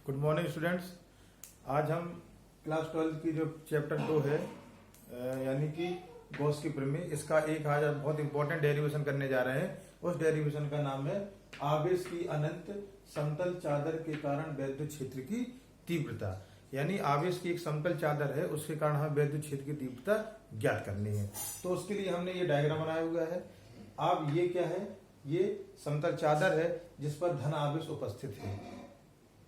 Good morning students. आज हम class 12 की जो चैप्टर 2 है यानी कि गॉस की प्रमेय, इसका एक आज बहुत इंपॉर्टेंट डेरिवेशन करने जा रहे हैं। उस डेरिवेशन का नाम है आवेश की अनंत समतल चादर के कारण वैद्युत क्षेत्र की तीव्रता। यानी आवेश की एक समतल चादर है, उसके कारण हमें वैद्युत क्षेत्र की तीव्रता ज्ञात करनी है। तो उसके लिए हमने ये डायग्राम बनाया हुआ है। अब ये क्या है? ये समतल चादर है जिस पर धन आवेश उपस्थित है।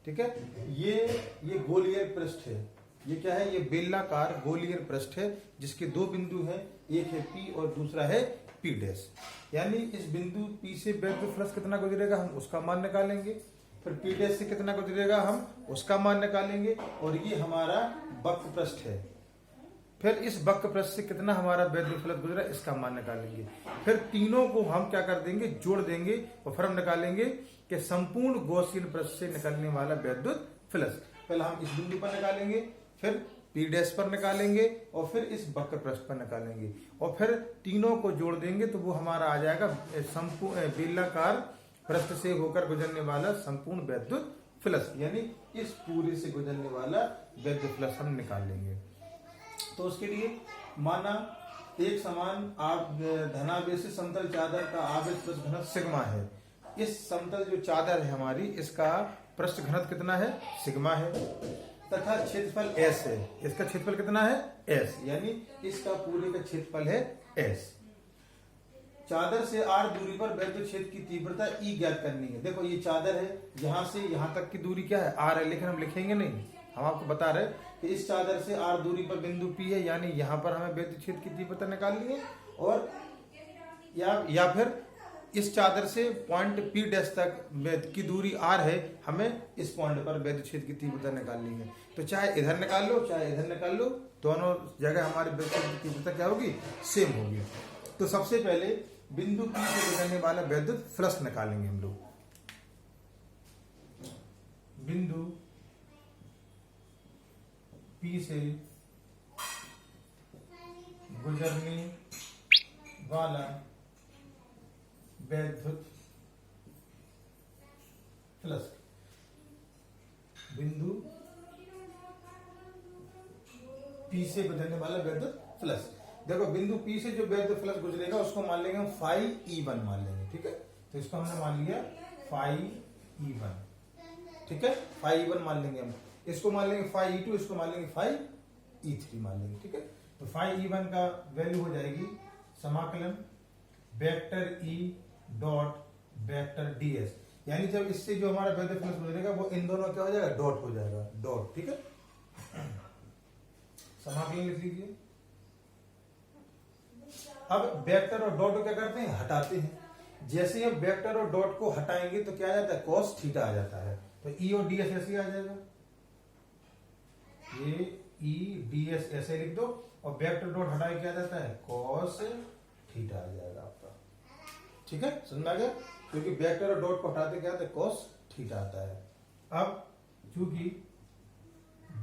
ठीक है, ये गोलीय पृष्ठ है। ये क्या है? ये बेलनाकार गोलीय पृष्ठ है जिसके दो बिंदु हैं, एक है P और दूसरा है P डैश। यानी इस बिंदु P से वैद्युत फ्लक्स कितना गुजरेगा हम उसका मान निकालेंगे, फिर P डैश से कितना गुजरेगा हम उसका मान निकालेंगे, और ये हमारा वक्र पृष्ठ है। फिर इस वक्र पृष्ठ से कितना हमारा वैद्युत फ्लक्स गुजरा इसका मान निकालेंगे। फिर तीनों को हम क्या कर देंगे? जोड़ देंगे और फिर हम निकालेंगे कि संपूर्ण गॉसियन पृष्ठ से निकलने वाला वैद्युत फ्लक्स। पहले हम इस बिंदु पर निकालेंगे, फिर P डैश पर निकालेंगे और फिर इस वक्र पृष्ठ पर निकालेंगे, और फिर तीनों को जोड़ देंगे तो वो हमारा आ जाएगा संपूर्ण बेलनाकार पृष्ठ से होकर गुजरने वाला संपूर्ण वैद्युत फ्लक्स। यानी इस पूरे से गुजरने वाला वैद्युत फ्लक्स हम निकाल लेंगे। तो उसके लिए माना एक समान धनावेश समतल चादर का आवेश पृष्ठ घनत्व सिग्मा है। इस समतल जो चादर है हमारी, इसका पृष्ठ घनत्व कितना है? सिग्मा है, तथा क्षेत्रफल S है। इसका क्षेत्रफल कितना है? S। यानी इसका पूरे का क्षेत्रफल है S। चादर से R दूरी पर वैद्युत क्षेत्र की तीव्रता E ज्ञात करनी है। देखो ये चादर है, यहां से यहां तक की दूरी क्या है? R है, लेकिन हम लिखेंगे नहीं, हम आपको बता रहे कि इस चादर से R दूरी पर बिंदु P है, यानी यहां पर हमें वैद्युत क्षेत्र की तीव्रता निकालनी है। और या फिर इस चादर से पॉइंट P डैश तक की दूरी R है, हमें इस पॉइंट पर वैद्युत क्षेत्र की तीव्रता निकालनी है। तो चाहे इधर निकाल लो चाहे इधर निकाल लो, दोनों जगह हमारी वैद्युत क्षेत्र की तीव्रता क्या होगी? सेम होगी। तो सबसे पहले बिंदु P से गुजरने वाला वैद्युत फ्लक्स निकालेंगे हम लोग। बिंदु P से गुजरने वाला वैद्युत फ्लक्स, बिंदु P से गुजरने वाला वैद्युत फ्लक्स। देखो बिंदु P से जो वैद्युत फ्लक्स गुजरेगा उसको मान लेंगे हम फाई E1 मान लेंगे। ठीक है, तो इसको हमने मान लिया फाई E1। ठीक है, फाई E1 मान लेंगे हम, इसको मान लेंगे फाई E2, इसको मान लेंगे फाई E3 मान लेंगे। ठीक है, तो फाई E1 का वैल्यू हो जाएगी समाकलन vector E dot vector ds। यानी जब इससे जो हमारा वैद्युत फ्लक्स गुजरेगा वो इन दोनों क्या हो जाएगा? डॉट हो जाएगा, डॉट। ठीक है, समाकलन लिख लीजिए। अब वेक्टर और डॉट को क्या करते हैं? हटाते हैं। जैसे हम वेक्टर और डॉट को हटाएंगे तो क्या आ जाता है? cos थीटा आ जाता है। तो E और ds ऐसे आ जाएगा, ये E ds ऐसे लिख दो, और वेक्टर डॉट हटाए क्या आ जाता है? cos थीटा आ जाएगा आपका। ठीक है, समझ में आ गया? क्योंकि वेक्टर और डॉट को हटाते क्या आता है? cos थीटा आता है। अब चूंकि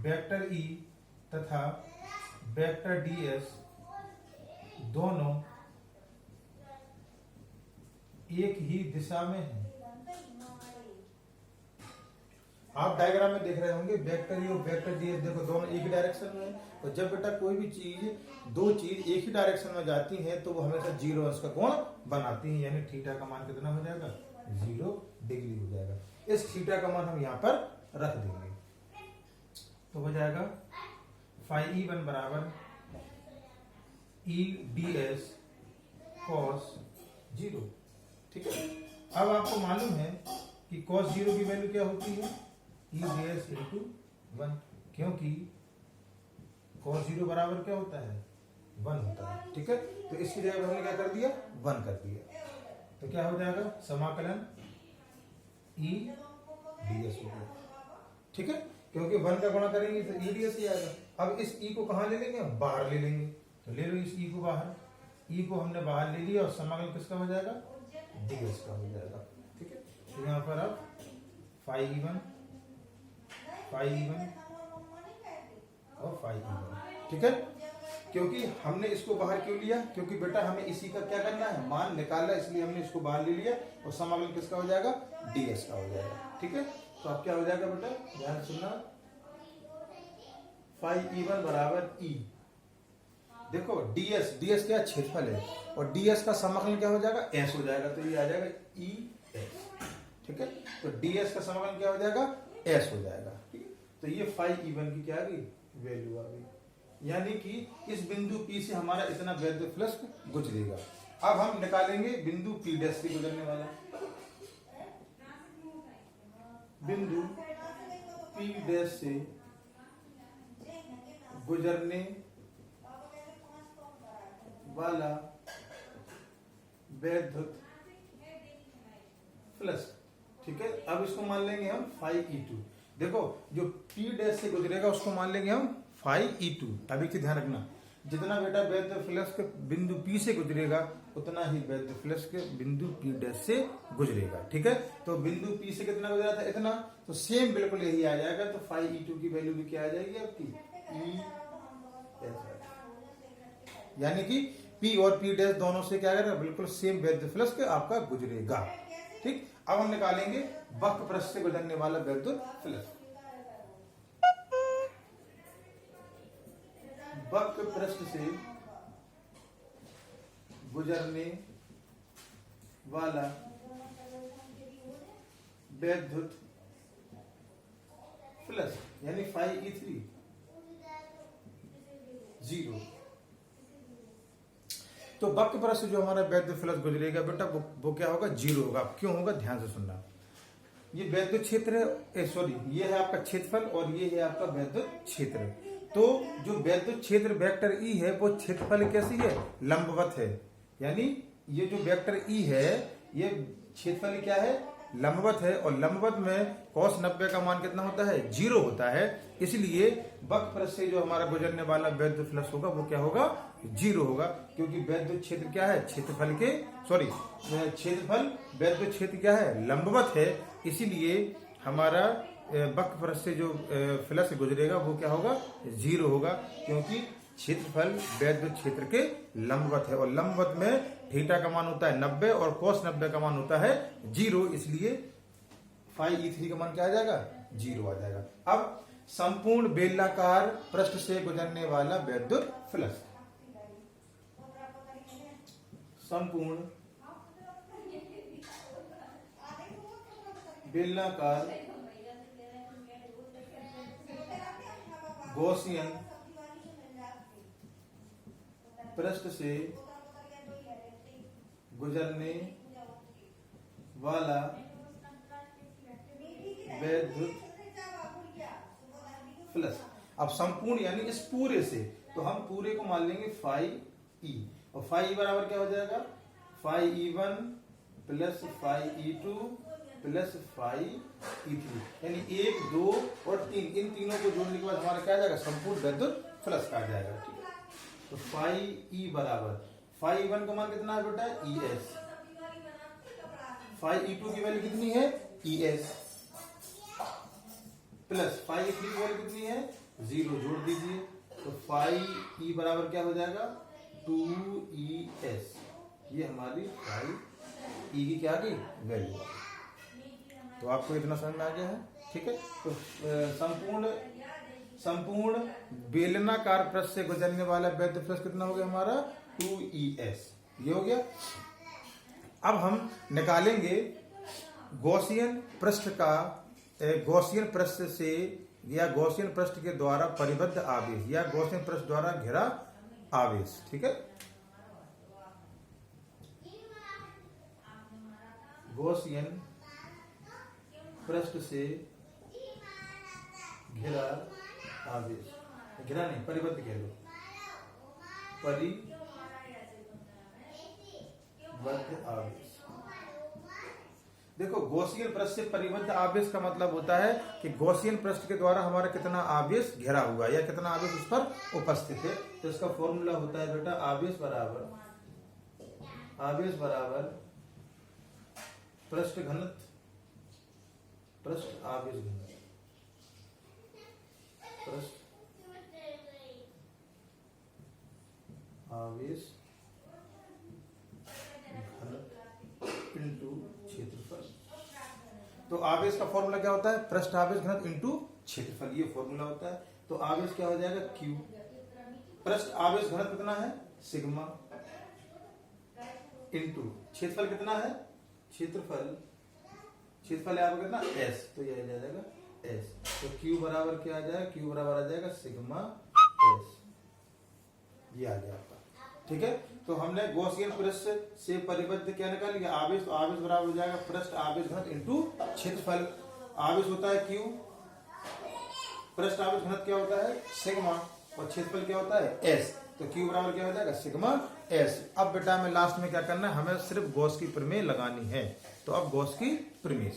वेक्टर E तथा वेक्टर ds दोनों एक ही दिशा में है। आप डायग्राम में देख रहे होंगे वेक्टर E और वेक्टर ds देखो दोनों एक ही डायरेक्शन में है। और जब बेटा कोई भी चीज, दो चीज एक ही डायरेक्शन में जाती है तो वो हमेशा 0 अंश का कोण बनाती है। यानी थीटा का मान कितना हो जाएगा? 0 डिग्री हो जाएगा। इस थीटा का मान हम यहाँ पर रख देंगे तो हो जाएगा फाई E1 बराबर E ds cos 0। ठीक है, अब आपको मालूम है कि cos 0 की वैल्यू क्या होती है? E ds into 1, क्योंकि cos 0 बराबर क्या होता है? 1 होता है। ठीक है, तो इसकी जगह हमने क्या कर दिया? 1 कर दिया। तो क्या हो जाएगा? समाकलन E ds हो गया। ठीक है, क्योंकि 1 का गुणा करेंगे तो E ds ही आएगा। अब इस E को कहां ले लेंगे? हम बाहर ले लेंगे। तो ले लो इस E को बाहर, E को हमने बाहर ले लिया और समाकलन किसका हो जाएगा? ds का हो जाएगा। ठीक है, तो यहां पर अब फाई E1 और फाई E1। ठीक है, क्योंकि हमने इसको बाहर क्यों लिया? क्योंकि बेटा हमें इसी का क्या करना है? मान निकालना, इसलिए हमने इसको बाहर ले लिया और समाकलन किसका हो जाएगा? ds का हो जाएगा। ठीक है, तो अब क्या हो जाएगा बेटा, ध्यान सुनना, फाई E1 बराबर E। देखो ds, ds क्या क्षेत्रफल है, और ds का समाकलन क्या हो जाएगा, s हो जाएगा, तो ये आ जाएगा ES। ठीक है, तो ds का समाकलन क्या हो जाएगा, s हो जाएगा। ठीक है, तो ये फाई E1 की क्या आ गई, वैल्यू आ गई। यानी कि इस बिंदु P से हमारा इतना वैध फ्लक्स गुजरेगा। अब हम निकालेंगे बिंदु P डैश से गुजरने वाला, बिंदु P डैश से गुजरने वाला वैद्युत फ्लक्स। ठीक है, अब इसको मान लेंगे हम फाई E2। देखो जो P डैश से गुजरेगा उसको मान लेंगे हम फाई E2। अभी की ध्यान रखना, जितना बेटा वैद्युत फ्लक्स के बिंदु P से गुजरेगा उतना ही वैद्युत फ्लक्स के बिंदु P डैश से गुजरेगा। ठीक है, तो बिंदु P से कितना गुजरा था, इतना, तो सेम बिल्कुल यही आ जाएगा। तो फाई E2 की वैल्यू भी क्या आ जाएगी आपकी, E। यानी कि P और P डैश दोनों से क्या करेगा, बिल्कुल सेम वैद्युत फ्लक्स के आपका गुजरेगा। ठीक, अब हम निकालेंगे वक्र पृष्ठ से गुजरने वाला वैद्युत फ्लक्स। वक्र पृष्ठ से गुजरने वाला वैद्युत फ्लक्स यानी फाई E3 0। तो वक्र पृष्ठ से जो हमारा वैद्युत फ्लक्स गुजरेगा बेटा वो क्या होगा, 0 होगा। क्यों होगा, ध्यान से सुनना। ये वैद्युत क्षेत्र है, सॉरी ये है आपका क्षेत्रफल और ये है आपका वैद्युत क्षेत्र। तो जो वैद्युत क्षेत्र वेक्टर E है वो क्षेत्रफल कैसी है, लंबवत है। यानी ये जो वेक्टर E है ये क्षेत्रफल क्या है, लंबवत है, और लंबवत में cos 90 का मान कितना होता है, 0 होता है। इसलिए वक्र पृष्ठ से जो हमारा गुजरने वाला वैद्युत फ्लक्स होगा वो क्या होगा, 0 होगा। क्योंकि वैद्युत क्षेत्र क्या है, क्षेत्रफल के, सॉरी क्षेत्रफल वैद्युत क्षेत्र क्या है, लंबवत है। इसीलिए हमारा वक्र पृष्ठ से जो फ्लक्स गुजरेगा वो क्या होगा, 0 होगा। क्योंकि क्षेत्रफल वैद्युत क्षेत्र के लंबवत है, और लंबवत में थीटा का मान होता है 90 और cos 90 का मान होता है 0। इसलिए फाई E3 का मान क्या आ जाएगा, 0 आ जाएगा। अब संपूर्ण बेलनाकार पृष्ठ से गुजरने वाला वैद्युत फ्लक्स, संपूर्ण बेलनाकार गॉसियन पृष्ठ से गुजरने वाला वैद्युत फ्लक्स। अब संपूर्ण यानी इस पूरे से, तो हम पूरे को मान लेंगे फाई E, और फाई E बराबर क्या हो जाएगा, phi E1 plus phi E2 plus phi E3। यानी 1, 2 और 3, इन तीनों को जोड़ने के बाद हमारा क्या आ जाएगा, संपूर्ण वैद्युत फ्लक्स आ जाएगा। ठीक है, तो फाई E बराबर, फाई E1 का मान कितना है बेटा, ES। फाई E2 की वैल्यू कितनी है, ES, प्लस फाई E3 की वैल्यू कितनी है, 0, जोड़ दीजिए। तो फाई E बराबर क्या हो जाएगा, 2ES। ये हमारी फाई E की क्या आ गई, वैल्यू। तो आपको इतना समझ में आ गया है। ठीक है, तो संपूर्ण बेलनाकार पृष्ठ से गुजरने वाला वैद्युत फ्लक्स कितना हो गया हमारा, 2ES। ये हो गया। अब हम निकालेंगे गॉसियन पृष्ठ का, गॉसियन पृष्ठ से या गॉसियन पृष्ठ के द्वारा परिबद्ध आवेश या गॉसियन पृष्ठ द्वारा घिरा आवेश। ठीक है, गॉसियन पृष्ठ से घिरा आवेश, घिरा नहीं परिबद्ध कह लो, परिबद्ध आवेश। देखो गॉसियन पृष्ठ से परिबद्ध आवेश का मतलब होता है कि गॉसियन पृष्ठ के द्वारा हमारा कितना आवेश घिरा हुआ या कितना आवेश उस पर उपस्थित है। तो इसका फॉर्मूला होता है बेटा, आवेश बराबर पृष्ठ घनत्व, पृष्ठ आवेश घनत्व, पृष्ठ आवेश घनत्व इनटू क्षेत्रफल। तो तो आवेश का फॉर्मूला क्या होता है, पृष्ठ आवेश घनत्व इंटू क्षेत्रफल, ये फॉर्मूला होता है। तो आवेश क्या हो जाएगा, क्यू, पृष्ठ आवेश घनत्व कितना है, सिग्मा, इंटू क्षेत्रफल कितना है, क्षेत्रफल है आपका कितना, एस, तो ये आ जाएगा एस। तो क्यू बराबर क्या आ जाएगा, क्यू बराबर आ जाएगा सिग्मा एस, ये आ गया आपका। ठीक है, तो हमने गॉसियन पृष्ठ से परिबद्ध क्या निकाल लिया, आवेश, तो आवेश बराबर हो जाएगा पृष्ठ आवेश घनत्व इंटू क्षेत्रफल। आवेश होता है क्यू, पृष्ठ आवेश घनत्व क्या होता है, सिग्मा, और क्षेत्रफल क्या होता है, एस। तो क्यू बराबर क्या हो जाएगा, सिग्मा एस। अब बेटा हमें लास्ट में क्या करना है, हमें सिर्फ गॉस की प्रमेय लगानी है। तो अब गॉस की प्रमेय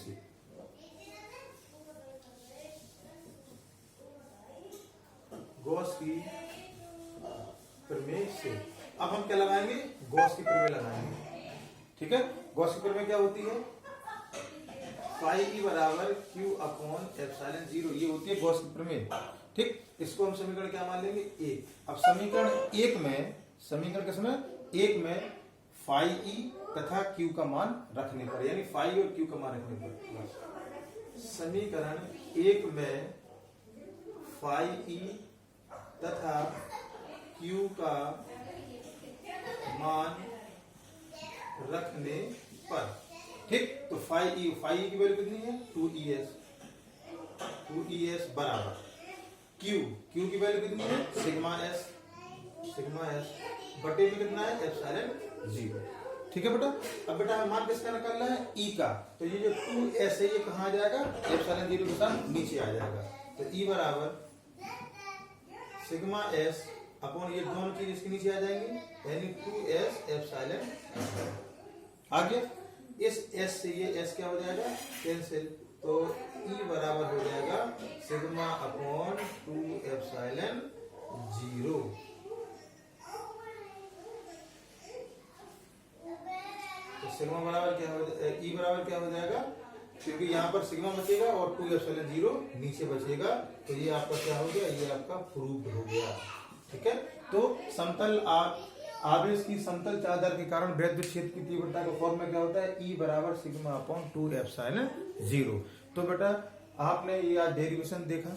से अब हम क्या लगाएंगे, गॉस की प्रमेय लगाएंगे। ठीक है, गॉस की प्रमेय क्या होती है, फाई ई बराबर क्यू अपॉन एप्सिलॉन 0, ये होती है गॉस की प्रमेय। ठीक, इसको हम समीकरण क्या मान लेंगे, एक। अब समीकरण एक में फाई ई तथा क्यू का मान रखने पर, यानी फाई और क्यू का मान रखने पर, समीकरण एक में फाई ई तथा क्यू का मान रखने पर। ठीक, तो फाई ई की वैल्यू कितनी है, 2ES बराबर क्यू की वैल्यू कितनी है, सिग्मा एस बटे में कितना है, एप्सिलॉन 0। ठीक है बेटा, अब बेटा हमें मान किसका निकालना है, ई का। तो ये जो 2S है ये कहाँ आ जाएगा, एप्सिलॉन 0 के साथ नीचे आ जाएगा। तो ई बराबर सिग्मा एस अपॉन ये दोनों चीज इसके नीचे आ जाएंगे, यानी 2S एप्सिलॉन। आगे इस S से ये S क्या हो जाएगा, कैंसिल। तो E बराबर हो जाएगा सिग्मा अपॉन 2 एप्सिलॉन 0। तो सिग्मा बराबर क्या हो जाएगा, E बराबर क्या हो जाएगा, क्योंकि यहाँ पर सिग्मा बचेगा और 2 एप्सिलॉन 0 नीचे बचेगा। तो ये आपका क्या हो गया, ये आपका प्रूव्ड हो गया। ठीक है, तो समतल आवेश की समतल चादर के कारण वैद्युत क्षेत्र की तीव्रता का फॉर्मूला क्या होता है, E बराबर सिग्मा अपॉन 2 एप्सिलॉन 0। तो बेटा आपने ये आज डेरिवेशन देखा,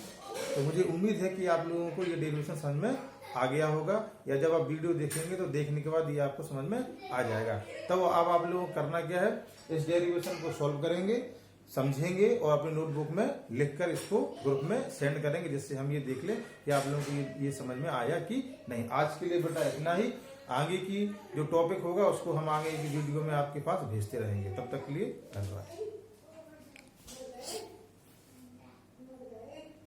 तो मुझे उम्मीद है कि आप लोगों को ये डेरिवेशन समझ में आ गया होगा, या जब आप वीडियो देखेंगे तो देखने के बाद ये आपको समझ में आ जाएगा। तब अब आप लोगों को करना क्या है, इस डेरिवेशन को सॉल्व करेंगे, समझेंगे और अपने नोटबुक में लिखकर इसको ग्रुप में सेंड करेंगे, जिससे हम ये देख लें कि आप लोगों को ये समझ में आया कि नहीं। आज के लिए बेटा इतना ही, आगे की जो टॉपिक होगा उसको हम आगे की वीडियो में आपके पास भेजते रहेंगे। तब तक के लिए धन्यवाद।